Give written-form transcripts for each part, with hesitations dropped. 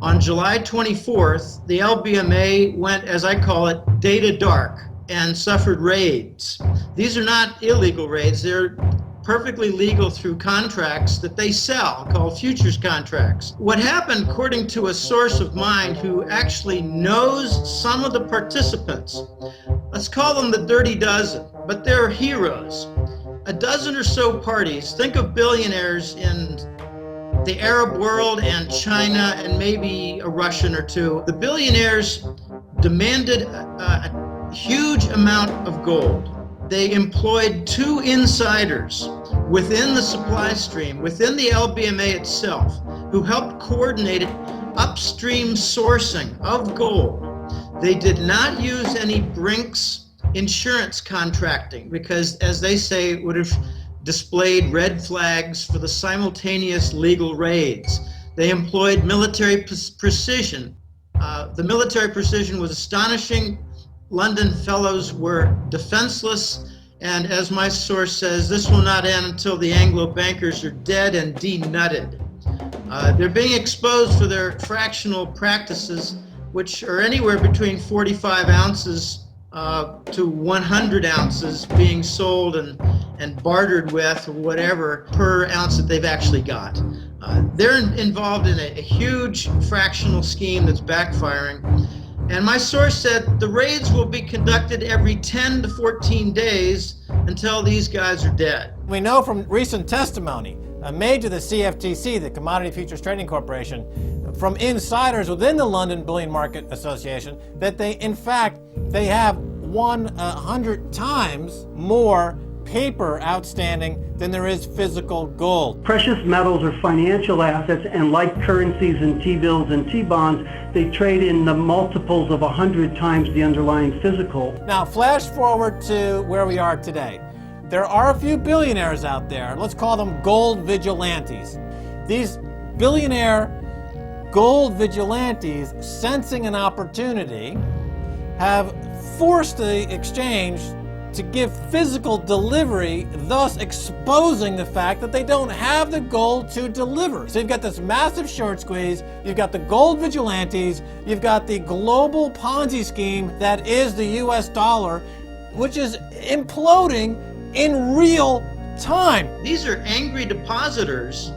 On July 24th, the LBMA went, as I call it, data dark and suffered raids. These are not illegal raids. They're perfectly legal through contracts that they sell called futures contracts. What happened, according to a source of mine who actually knows some of the participants, let's call them the dirty dozen, but they're heroes. A dozen or so parties, think of billionaires in the Arab world and China and maybe a Russian or two. The billionaires demanded a huge amount of gold. They employed two insiders within the supply stream, within the LBMA itself, who helped coordinate upstream sourcing of gold. They did not use any Brinks insurance contracting because, as they say, it would have displayed red flags for the simultaneous legal raids. They employed military precision. The military precision was astonishing. London fellows were defenseless, and as my source says, this will not end until the Anglo Bankers are dead and denutted. They're being exposed for their fractional practices, which are anywhere between 45 ounces to 100 ounces being sold and bartered with, or whatever, per ounce that they've actually got. They're involved in a huge fractional scheme that's backfiring. And my source said the raids will be conducted every 10 to 14 days until these guys are dead. We know from recent testimony made to the CFTC, the Commodity Futures Trading Corporation, from insiders within the London Bullion Market Association, that they have 100 times more paper outstanding than there is physical gold. Precious metals are financial assets, and like currencies and T-bills and T-bonds, they trade in the multiples of 100 times the underlying physical. Now, flash forward to where we are today. There are a few billionaires out there, let's call them gold vigilantes. These billionaire gold vigilantes, sensing an opportunity, have forced the exchange to give physical delivery, thus exposing the fact that they don't have the gold to deliver. So you've got this massive short squeeze, you've got the gold vigilantes, you've got the global Ponzi scheme that is the US dollar, which is imploding in real time. These are angry depositors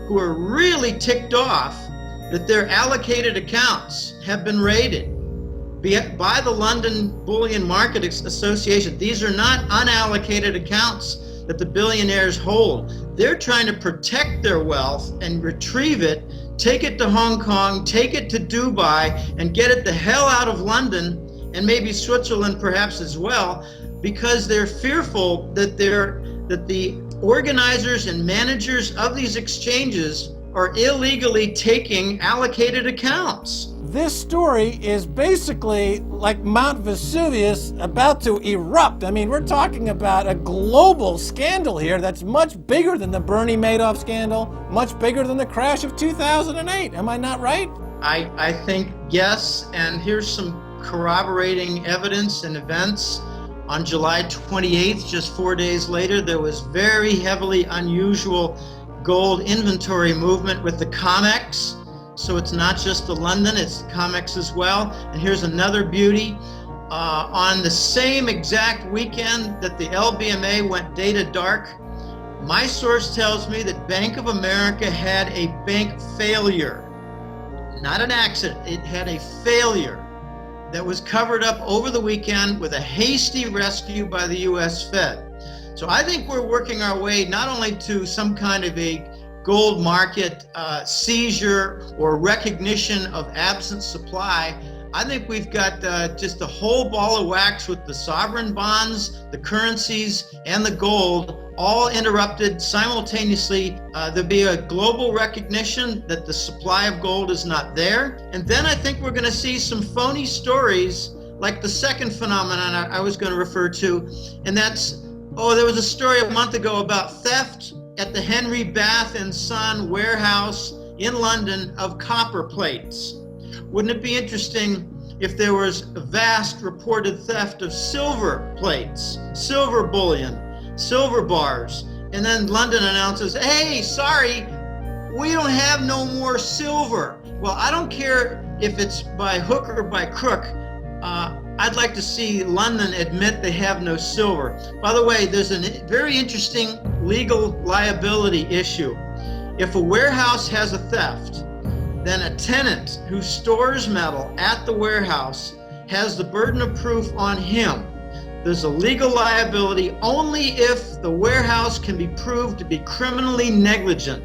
who are really ticked off that their allocated accounts have been raided by the London Bullion Market Association. These are not unallocated accounts that the billionaires hold. They're trying to protect their wealth and retrieve it, take it to Hong Kong, take it to Dubai, and get it the hell out of London and maybe Switzerland perhaps as well, because they're fearful that the organizers and managers of these exchanges are illegally taking allocated accounts. This story is basically like Mount Vesuvius about to erupt. I mean, we're talking about a global scandal here that's much bigger than the Bernie Madoff scandal, much bigger than the crash of 2008. Am I not right? I think yes, and here's some corroborating evidence and events. On July 28th, just 4 days later, there was very heavily unusual gold inventory movement with the COMEX. So it's not just the London, it's the COMEX as well. And here's another beauty. On the same exact weekend that the LBMA went data dark, my source tells me that Bank of America had a bank failure. Not an accident, it had a failure that was covered up over the weekend with a hasty rescue by the US Fed. So I think we're working our way not only to some kind of a gold market seizure or recognition of absent supply. I think we've got just a whole ball of wax with the sovereign bonds, the currencies, and the gold all interrupted simultaneously. There'll be a global recognition that the supply of gold is not there. And then I think we're going to see some phony stories like the second phenomenon I was going to refer to, and that's, there was a story a month ago about theft at the Henry Bath and Son warehouse in London of copper plates. Wouldn't it be interesting if there was a vast reported theft of silver plates, silver bullion, silver bars, and then London announces, hey, sorry, we don't have no more silver. Well, I don't care if it's by hook or by crook. I'd like to see London admit they have no silver. By the way, there's a very interesting legal liability issue. If a warehouse has a theft, then a tenant who stores metal at the warehouse has the burden of proof on him. There's a legal liability only if the warehouse can be proved to be criminally negligent.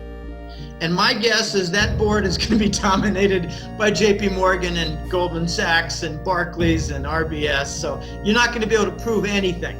And my guess is that board is going to be dominated by JP Morgan and Goldman Sachs and Barclays and RBS. So you're not going to be able to prove anything.